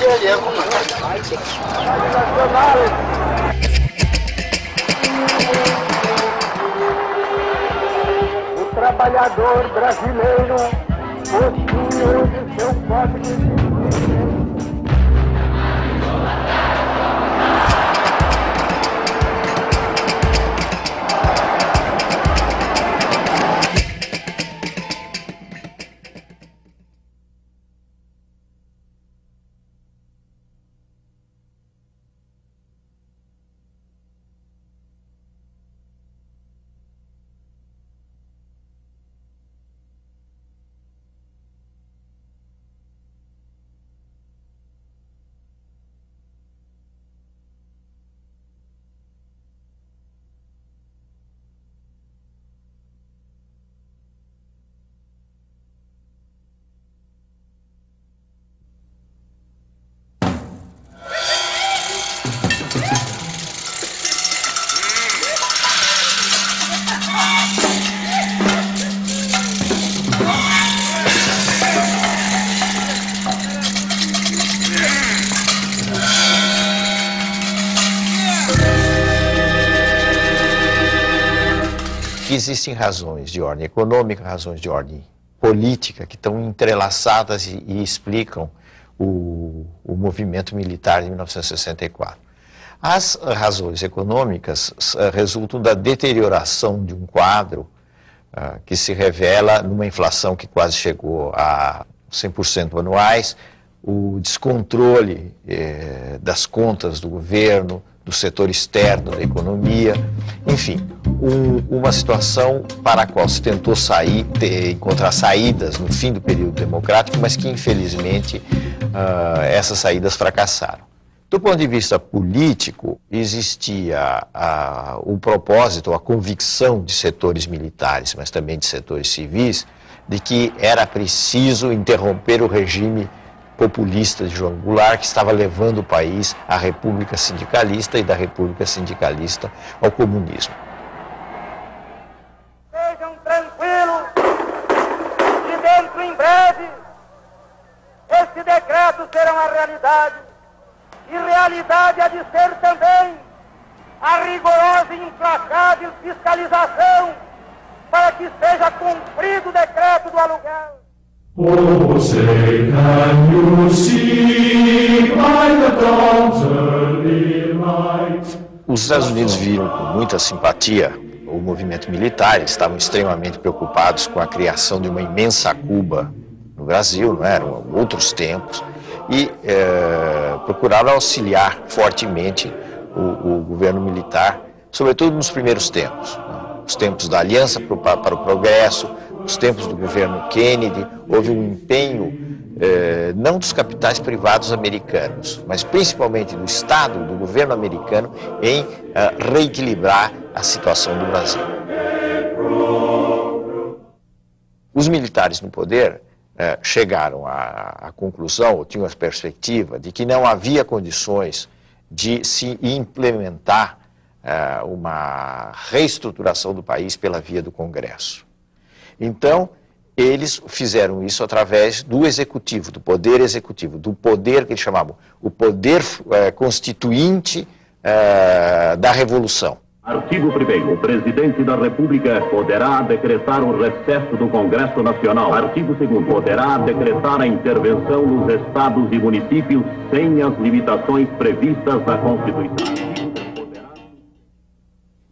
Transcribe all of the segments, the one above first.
O trabalhador brasileiro possui hoje seu código de Existem razões de ordem econômica, razões de ordem política que estão entrelaçadas e explicam o movimento militar de 1964. As razões econômicas resultam da deterioração de um quadro que se revela numa inflação que quase chegou a 100% anuais, o descontrole das contas do governo, do setor externo da economia, enfim, uma situação para a qual se tentou encontrar saídas no fim do período democrático, mas que infelizmente essas saídas fracassaram. Do ponto de vista político, existia o propósito, a convicção de setores militares, mas também de setores civis, de que era preciso interromper o regime populista de João Goulart, que estava levando o país à República Sindicalista e da República Sindicalista ao comunismo. Sejam tranquilos, que dentro em breve esse decreto será uma realidade, e realidade há de ser também a rigorosa e implacável fiscalização para que seja cumprido o decreto do aluguel. Oh, say, can you see by the dawn's early light? Os Estados Unidos viram com muita simpatia o movimento militar, eles estavam extremamente preocupados com a criação de uma imensa Cuba no Brasil, não eram outros tempos, e procuraram auxiliar fortemente o governo militar, sobretudo nos primeiros tempos, os tempos da Aliança para o Progresso, os tempos do governo Kennedy. Houve um empenho não dos capitais privados americanos, mas principalmente do Estado, do governo americano, em reequilibrar a situação do Brasil. Os militares no poder chegaram à conclusão, ou tinham a perspectiva, de que não havia condições de se implementar uma reestruturação do país pela via do Congresso. Então, eles fizeram isso através do executivo, do poder executivo, do poder que eles chamavam o poder constituinte da Revolução. Artigo 1º. O Presidente da República poderá decretar o recesso do Congresso Nacional. Artigo 2º. Poderá decretar a intervenção nos estados e municípios sem as limitações previstas na Constituição.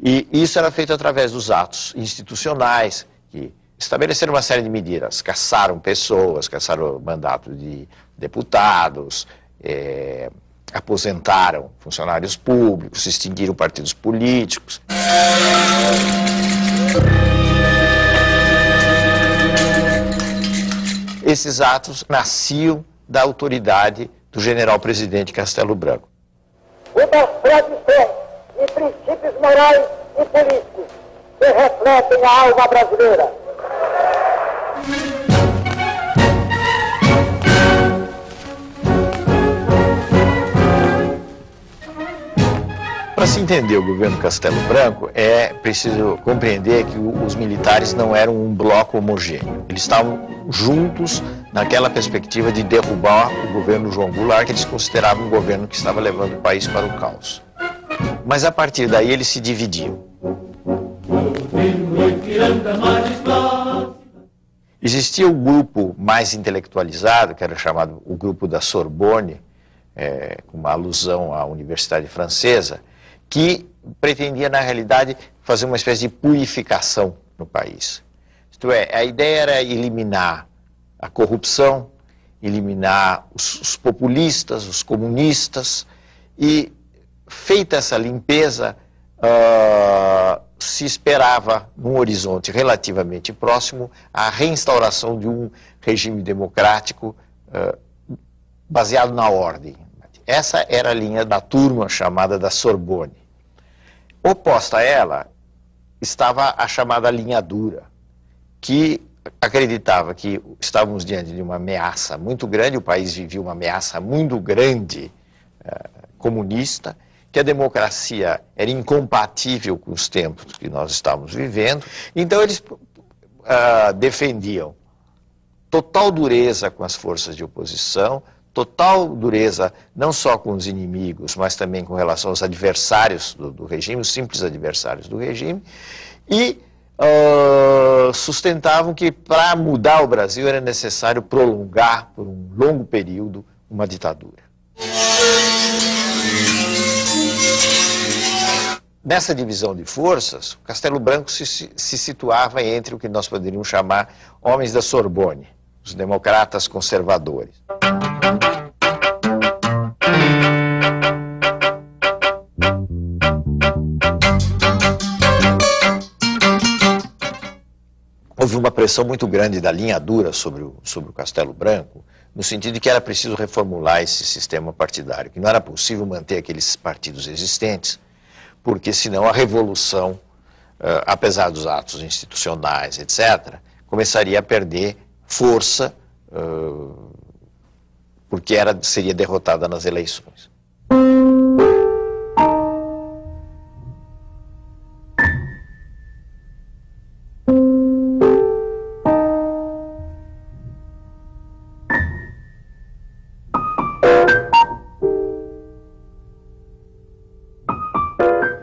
E isso era feito através dos atos institucionais, que estabeleceram uma série de medidas, caçaram pessoas, caçaram mandato de deputados, aposentaram funcionários públicos, extinguiram partidos políticos. Esses atos nasciam da autoridade do general-presidente Castelo Branco. E das tradições e princípios morais e políticos que refletem a alma brasileira. Para Para se entender o governo Castelo Branco, é preciso compreender que os militares não eram um bloco homogêneo. Eles estavam juntos naquela perspectiva de derrubar o governo João Goulart, que eles consideravam um governo que estava levando o país para o caos. Mas a partir daí eles se dividiam. Existia o grupo mais intelectualizado, que era chamado o grupo da Sorbonne, com uma alusão à Universidade Francesa, que pretendia, na realidade, fazer uma espécie de purificação no país. Isto é, a ideia era eliminar a corrupção, eliminar os populistas, os comunistas, e, feita essa limpeza, se esperava, num horizonte relativamente próximo, a reinstauração de um regime democrático baseado na ordem. Essa era a linha da turma chamada da Sorbonne. Oposta a ela estava a chamada linha dura, que acreditava que estávamos diante de uma ameaça muito grande, o país vivia uma ameaça muito grande comunista, que a democracia era incompatível com os tempos que nós estávamos vivendo. Então eles defendiam total dureza com as forças de oposição, total dureza não só com os inimigos, mas também com relação aos adversários do regime, os simples adversários do regime, e sustentavam que para mudar o Brasil era necessário prolongar por um longo período uma ditadura. Nessa divisão de forças, o Castelo Branco se situava entre o que nós poderíamos chamar homens da Sorbonne, os democratas conservadores. Houve uma pressão muito grande da linha dura sobre o Castelo Branco, no sentido de que era preciso reformular esse sistema partidário, que não era possível manter aqueles partidos existentes, porque senão a revolução, apesar dos atos institucionais, etc., começaria a perder força, porque seria derrotada nas eleições.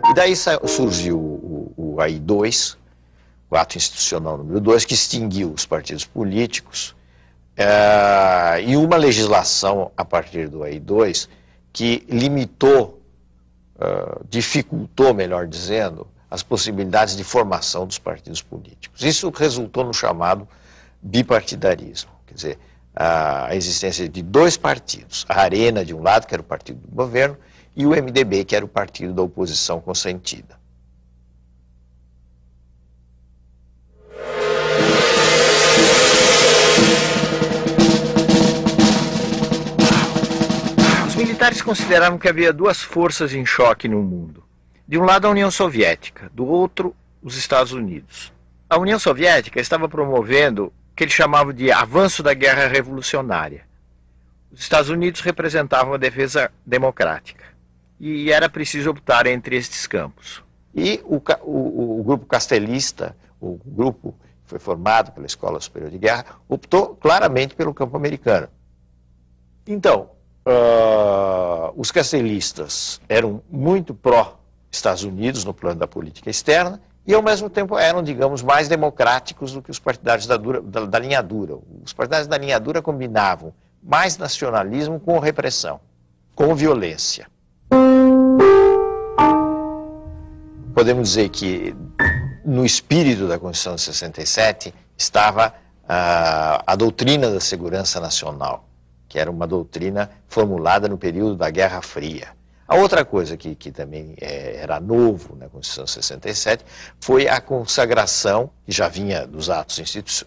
E daí surgiu o AI-2, o ato institucional número 2, que extinguiu os partidos políticos, e uma legislação a partir do AI-2 que limitou, dificultou, melhor dizendo, as possibilidades de formação dos partidos políticos. Isso resultou no chamado bipartidarismo, quer dizer, a existência de dois partidos, a Arena de um lado, que era o partido do governo, e o MDB, que era o partido da oposição consentida. Os militares consideravam que havia duas forças em choque no mundo. De um lado, a União Soviética, do outro, os Estados Unidos. A União Soviética estava promovendo o que eles chamavam de avanço da guerra revolucionária. Os Estados Unidos representavam a defesa democrática. E era preciso optar entre estes campos. E o grupo castelista, o grupo que foi formado pela Escola Superior de Guerra, optou claramente pelo campo americano. Então, os castelistas eram muito pró-Estados Unidos no plano da política externa e, ao mesmo tempo, eram, digamos, mais democráticos do que os partidários da linha dura. Os partidários da linha dura combinavam mais nacionalismo com repressão, com violência. Podemos dizer que no espírito da Constituição de 67 estava a doutrina da segurança nacional, que era uma doutrina formulada no período da Guerra Fria. A outra coisa que também era novo na Constituição de 67 foi a consagração, que já vinha dos atos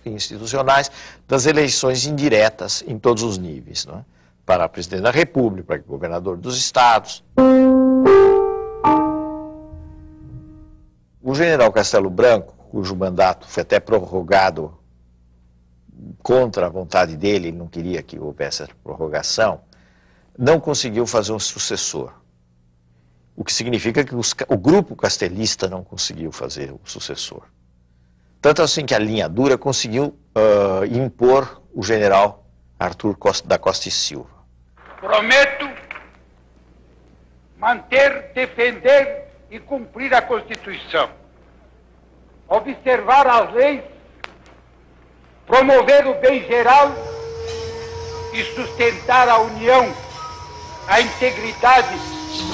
institucionais, das eleições indiretas em todos os níveis, não é? Para presidente da República, para governador dos estados. O general Castelo Branco, cujo mandato foi até prorrogado contra a vontade dele, ele não queria que houvesse essa prorrogação, não conseguiu fazer um sucessor. o que significa que o grupo castelista não conseguiu fazer o sucessor. Tanto assim que a linha dura conseguiu impor o general Arthur da Costa e Silva. Prometo manter, defender e cumprir a Constituição, observar as leis, promover o bem geral e sustentar a união, a integridade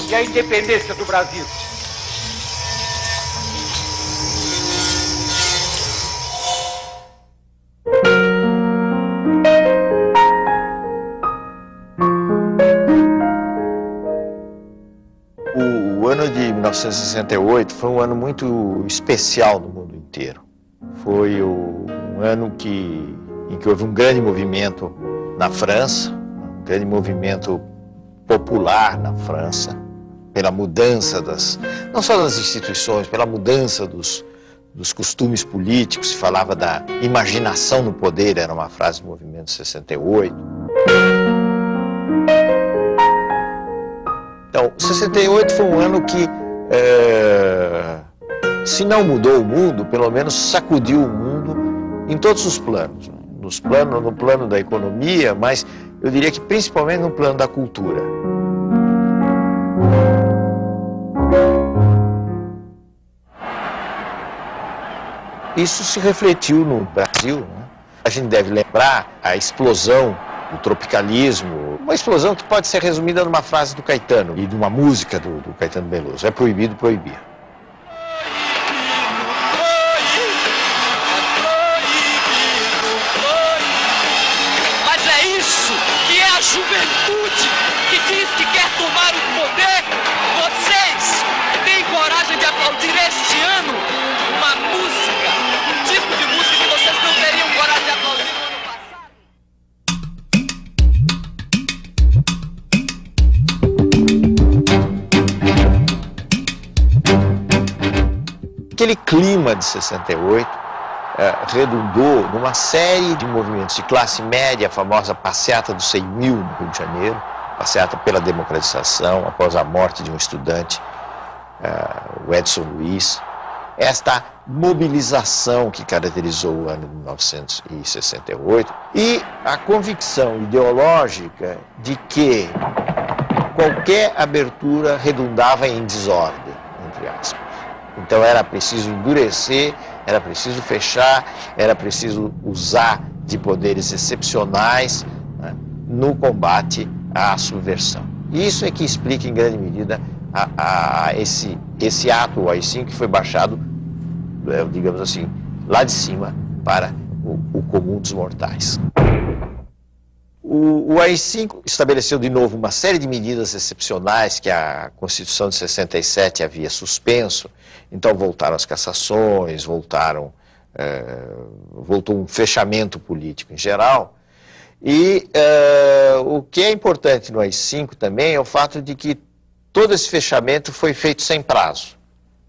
e a independência do Brasil. O ano de 1968 foi um ano muito especial no mundo inteiro. Foi um ano em que houve um grande movimento na França, um grande movimento popular na França, pela mudança não só das instituições, pela mudança dos costumes políticos. Se falava da imaginação no poder, era uma frase do movimento 68. Então, 68 foi um ano que, se não mudou o mundo, pelo menos sacudiu o mundo em todos os planos. No plano da economia, mas eu diria que principalmente no plano da cultura. Isso se refletiu no Brasil, né? A gente deve lembrar a explosão do tropicalismo, uma explosão que pode ser resumida numa frase do Caetano e de uma música do Caetano Veloso: é proibido proibir. Mas é isso que é a juventude que diz que quer tomar o poder. Vocês têm coragem de aplaudir este ano uma música, um tipo de música que vocês não teriam coragem de aplaudir no ano passado? Aquele clima de 68 redundou numa série de movimentos de classe média, a famosa passeata dos 100 mil no Rio de Janeiro, passeata pela democratização após a morte de um estudante, o Edson Luiz. Esta mobilização que caracterizou o ano de 1968 e a convicção ideológica de que qualquer abertura redundava em desordem, entre aspas. Então era preciso endurecer, era preciso fechar, era preciso usar de poderes excepcionais, né, no combate à subversão. Isso é que explica em grande medida esse ato, o AI-5, que foi baixado, digamos assim, lá de cima para o comum dos mortais. O AI-5 estabeleceu de novo uma série de medidas excepcionais que a Constituição de 67 havia suspenso. Então voltaram as cassações, voltou um fechamento político em geral. E o que é importante no AI-5 também é o fato de que todo esse fechamento foi feito sem prazo.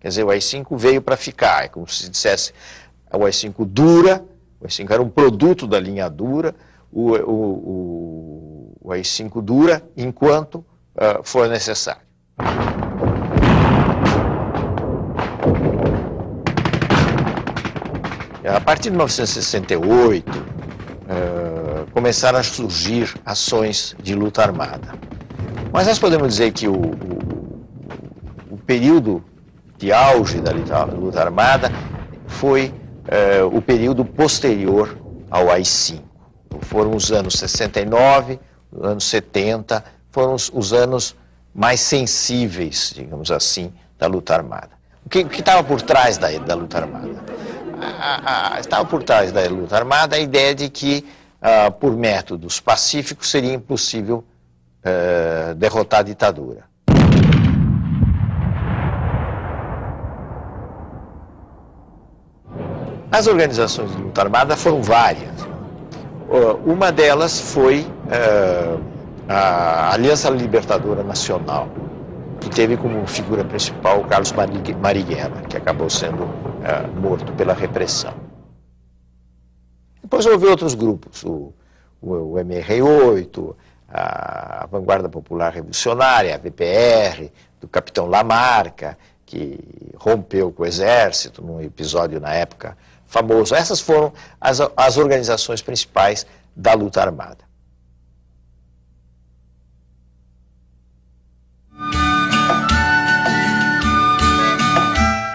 Quer dizer, o AI-5 veio para ficar. É como se dissesse, o AI-5 dura, o AI-5 era um produto da linha dura, o AI-5 dura enquanto for necessário. A partir de 1968, começaram a surgir ações de luta armada. Mas nós podemos dizer que o período de auge da luta armada foi o período posterior ao AI-5. Foram os anos 69, os anos 70, foram os anos mais sensíveis, digamos assim, da luta armada. O que estava por trás da luta armada? Estava por trás da luta armada a ideia de que, por métodos pacíficos, seria impossível derrotar a ditadura. As organizações de luta armada foram várias. Uma delas foi a Aliança Libertadora Nacional, que teve como figura principal o Carlos Marighella, que acabou sendo morto pela repressão. Depois houve outros grupos, o MR8, a Vanguarda Popular Revolucionária, a VPR, do capitão Lamarca, que rompeu com o exército num episódio na época famoso. Essas foram as organizações principais da luta armada.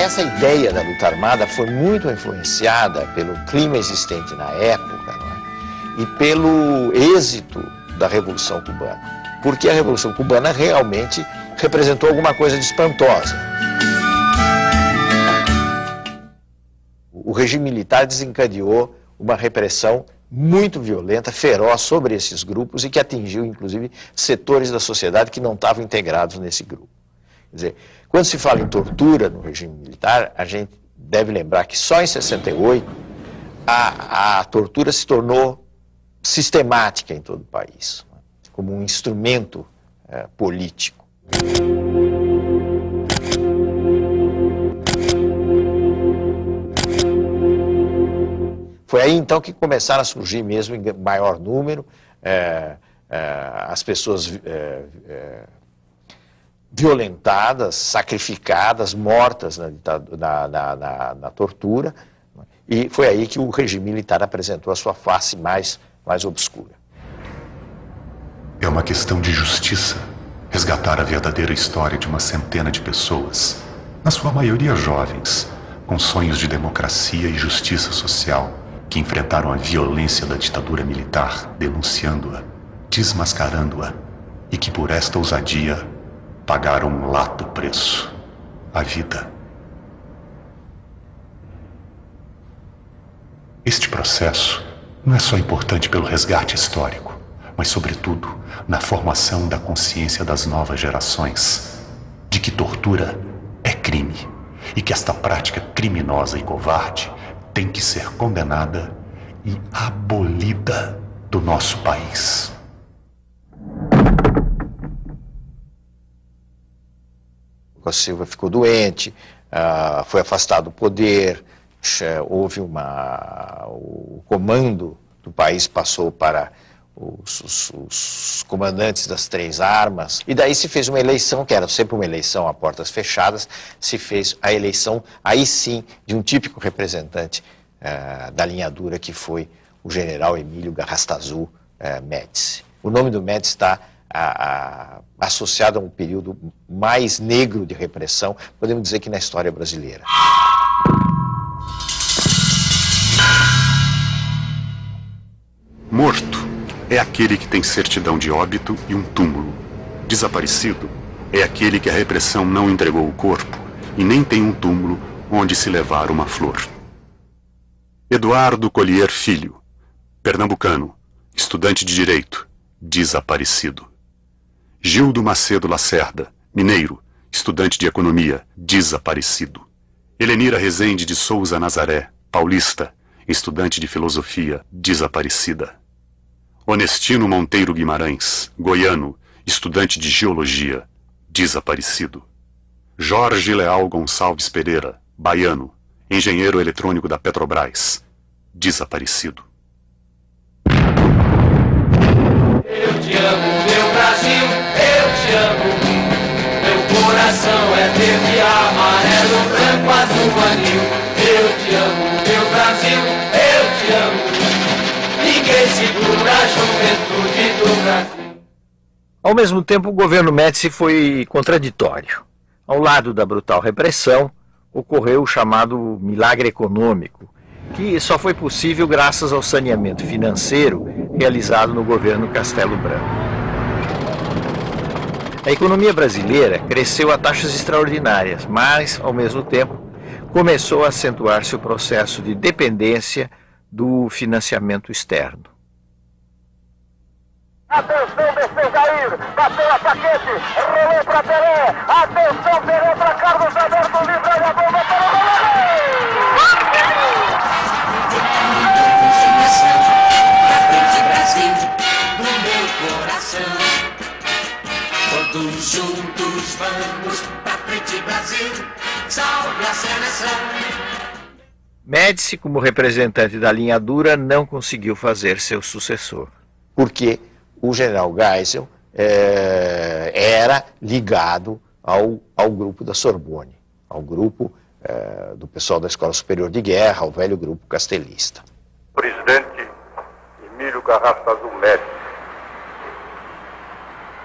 Essa ideia da luta armada foi muito influenciada pelo clima existente na época, não é? E pelo êxito da Revolução Cubana, porque a Revolução Cubana realmente representou alguma coisa de espantosa. O regime militar desencadeou uma repressão muito violenta, feroz sobre esses grupos e que atingiu, inclusive, setores da sociedade que não estavam integrados nesse grupo. Quer dizer, quando se fala em tortura no regime militar, a gente deve lembrar que só em 68 a tortura se tornou sistemática em todo o país, como um instrumento político. Foi aí então que começaram a surgir mesmo em maior número as pessoas violentadas, sacrificadas, mortas na tortura, e foi aí que o regime militar apresentou a sua face mais obscura. É uma questão de justiça resgatar a verdadeira história de uma centena de pessoas, na sua maioria jovens, com sonhos de democracia e justiça social, que enfrentaram a violência da ditadura militar, denunciando-a, desmascarando-a, e que por esta ousadia pagaram um lato preço, a vida. Este processo não é só importante pelo resgate histórico, mas, sobretudo, na formação da consciência das novas gerações, de que tortura é crime e que esta prática criminosa e covarde tem que ser condenada e abolida do nosso país. Costa Silva ficou doente, foi afastado do poder, houve o comando do país passou para os comandantes das três armas, e daí se fez uma eleição, que era sempre uma eleição a portas fechadas, se fez a eleição, aí sim, de um típico representante da linha dura, que foi o general Emílio Garrastazu Médici. O nome do Médici está associado a um período mais negro de repressão, podemos dizer que na história brasileira. Morto é aquele que tem certidão de óbito e um túmulo. Desaparecido é aquele que a repressão não entregou o corpo e nem tem um túmulo onde se levar uma flor. Eduardo Collier Filho, pernambucano, estudante de Direito, desaparecido. Gildo Macedo Lacerda, mineiro, estudante de Economia, desaparecido. Helenira Rezende de Souza Nazaré, paulista, estudante de Filosofia, desaparecida. Honestino Monteiro Guimarães, goiano, estudante de Geologia, desaparecido. Jorge Leal Gonçalves Pereira, baiano, engenheiro eletrônico da Petrobras, desaparecido. Eu te amo, meu Brasil, eu te amo. Meu coração é verde, amarelo, branco, azul, anil. Eu te amo, meu Brasil, eu te amo. Ninguém segura a juventude do Brasil. Ao mesmo tempo, o governo Médici foi contraditório. Ao lado da brutal repressão, ocorreu o chamado milagre econômico, que só foi possível graças ao saneamento financeiro realizado no governo Castelo Branco. A economia brasileira cresceu a taxas extraordinárias, mas, ao mesmo tempo, começou a acentuar-se o processo de dependência do financiamento externo. Atenção, desceu Jair, bateu a paquete, rolou para Pelé, atenção, Pelé para Carlos Alberto, livre a bomba para o Brasil, no meu coração. Todos juntos vamos pra frente, Brasil, salve a seleção. Médici, como representante da linha dura, não conseguiu fazer seu sucessor, porque o general Geisel era ligado ao grupo da Sorbonne, ao grupo do pessoal da Escola Superior de Guerra, ao velho grupo castelista. Presidente Emílio Garrastazu Médici,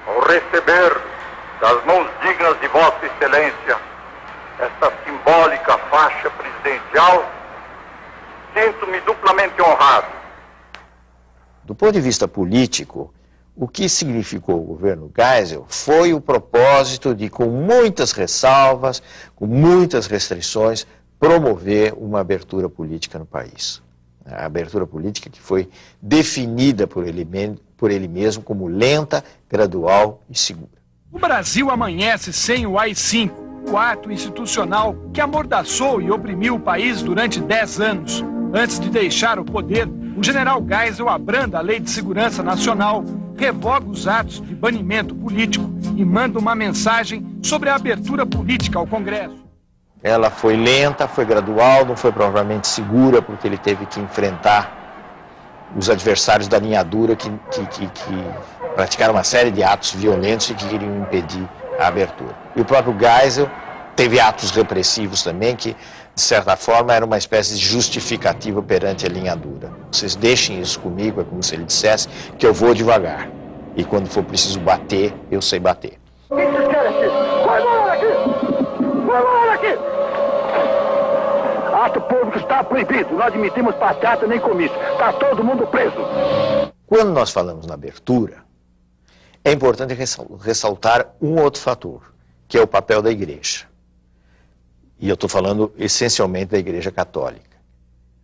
ao receber das mãos dignas de Vossa Excelência esta simbólica faixa presidencial, sinto-me duplamente honrado. Do ponto de vista político, o que significou o governo Geisel foi o propósito de, com muitas ressalvas, com muitas restrições, promover uma abertura política no país. A abertura política que foi definida por ele mesmo como lenta, gradual e segura. O Brasil amanhece sem o AI-5, o ato institucional que amordaçou e oprimiu o país durante 10 anos. Antes de deixar o poder, o general Geisel abranda a Lei de Segurança Nacional, revoga os atos de banimento político e manda uma mensagem sobre a abertura política ao Congresso. Ela foi lenta, foi gradual, não foi provavelmente segura, porque ele teve que enfrentar os adversários da linha dura que praticaram uma série de atos violentos e que queriam impedir a abertura. E o próprio Geisel teve atos repressivos também que, de certa forma, era uma espécie de justificativa perante a linha dura. Vocês deixem isso comigo, é como se ele dissesse que eu vou devagar. E quando for preciso bater, eu sei bater. O que vocês querem aqui? Vai embora aqui! Vai embora aqui! Ato público está proibido. Não admitimos passeata nem comício. Está todo mundo preso. Quando nós falamos na abertura, é importante ressaltar um outro fator, que é o papel da igreja. E eu estou falando essencialmente da Igreja Católica.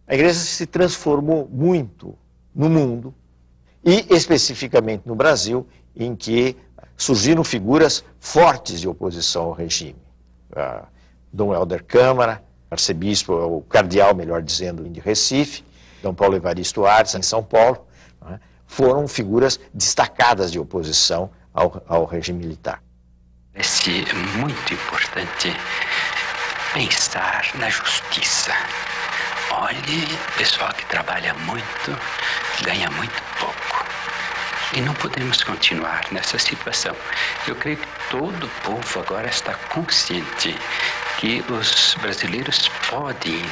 A igreja se transformou muito no mundo, e especificamente no Brasil, em que surgiram figuras fortes de oposição ao regime. Dom Helder Câmara, arcebispo, o cardeal, melhor dizendo, de Recife, Dom Paulo Evaristo Artes, em São Paulo, foram figuras destacadas de oposição ao regime militar. É muito importante pensar na justiça. Olhe, o pessoal que trabalha muito ganha muito pouco. E não podemos continuar nessa situação. Eu creio que todo o povo agora está consciente que os brasileiros podem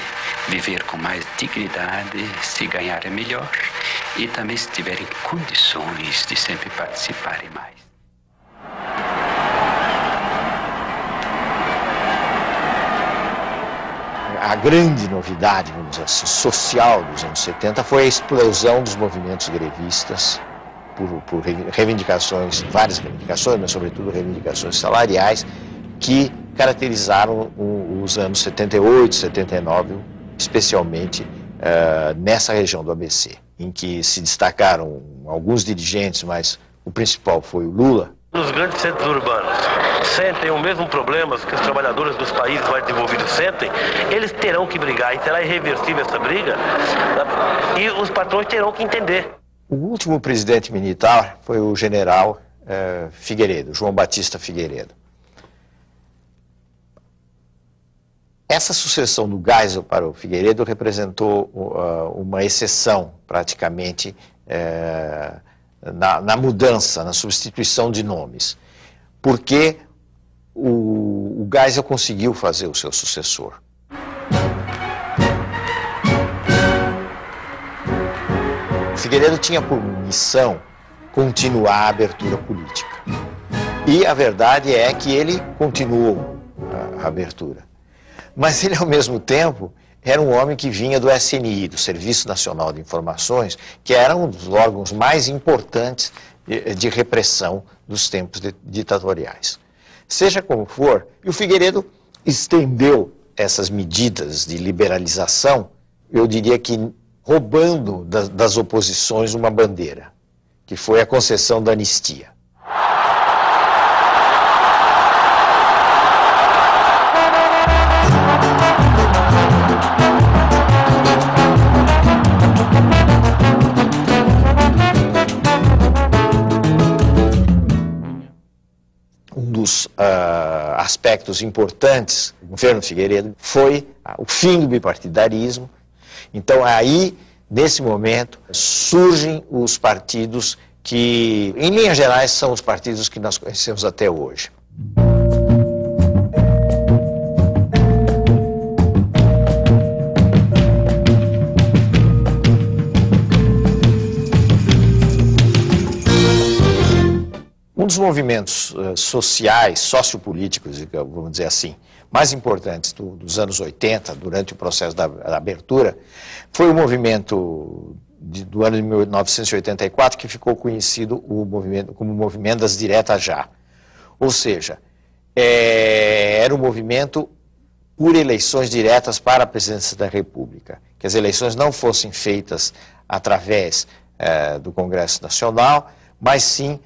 viver com mais dignidade se ganharem melhor e também se tiverem condições de sempre participarem mais. A grande novidade, vamos dizer assim, social dos anos 70 foi a explosão dos movimentos grevistas por reivindicações, várias reivindicações, mas sobretudo reivindicações salariais, que caracterizaram os anos 78, 79, especialmente nessa região do ABC, em que se destacaram alguns dirigentes, mas o principal foi o Lula. Os grandes centros urbanos sentem o mesmo problema que os trabalhadores dos países mais desenvolvidos sentem, eles terão que brigar, e será irreversível essa briga, e os patrões terão que entender. O último presidente militar foi o general Figueiredo, João Batista Figueiredo. Essa sucessão do Geisel para o Figueiredo representou uma exceção, praticamente, na mudança, na substituição de nomes, porque o Geisel conseguiu fazer o seu sucessor. O Figueiredo tinha por missão continuar a abertura política. E a verdade é que ele continuou a abertura. Mas ele, ao mesmo tempo, era um homem que vinha do SNI, do Serviço Nacional de Informações, que era um dos órgãos mais importantes de repressão dos tempos ditatoriais. Seja como for, e o Figueiredo estendeu essas medidas de liberalização, eu diria que roubando das oposições uma bandeira, que foi a concessão da anistia. Um dos aspectos importantes do governo Figueiredo foi o fim do bipartidarismo. Então aí, nesse momento, surgem os partidos que, em linhas gerais, são os partidos que nós conhecemos até hoje. Um dos movimentos sociais, sociopolíticos, vamos dizer assim, mais importantes dos anos 80, durante o processo da abertura, foi o movimento do ano de 1984, que ficou conhecido como o movimento das diretas já. Ou seja, era um movimento por eleições diretas para a presidência da República, que as eleições não fossem feitas através do Congresso Nacional, mas sim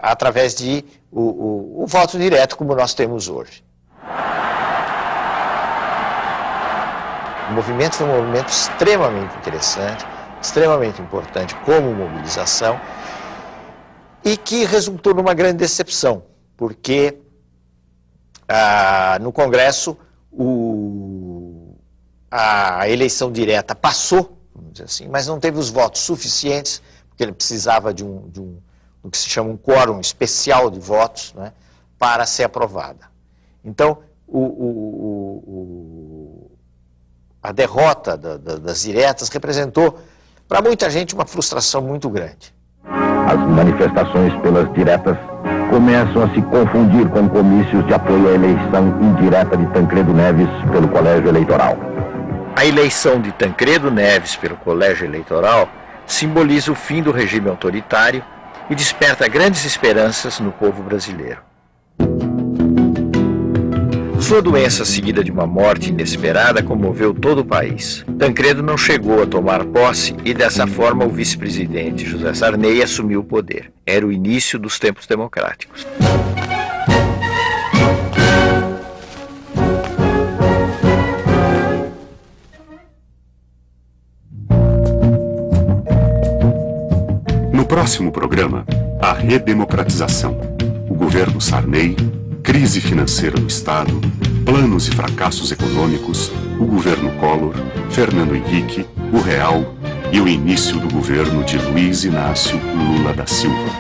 através de o voto direto, como nós temos hoje. O movimento foi um movimento extremamente interessante, extremamente importante como mobilização, e que resultou numa grande decepção, porque no Congresso a eleição direta passou, vamos dizer assim, mas não teve os votos suficientes, porque ele precisava de o que se chama um quórum especial de votos, né, para ser aprovada. Então, a derrota das diretas representou, para muita gente, uma frustração muito grande. As manifestações pelas diretas começam a se confundir com comícios de apoio à eleição indireta de Tancredo Neves pelo Colégio Eleitoral. A eleição de Tancredo Neves pelo Colégio Eleitoral simboliza o fim do regime autoritário e desperta grandes esperanças no povo brasileiro. Sua doença, seguida de uma morte inesperada, comoveu todo o país. Tancredo não chegou a tomar posse e, dessa forma, o vice-presidente José Sarney assumiu o poder. Era o início dos tempos democráticos. No próximo programa, a redemocratização, o governo Sarney, crise financeira no Estado, planos e fracassos econômicos, o governo Collor, Fernando Henrique, o Real e o início do governo de Luiz Inácio Lula da Silva.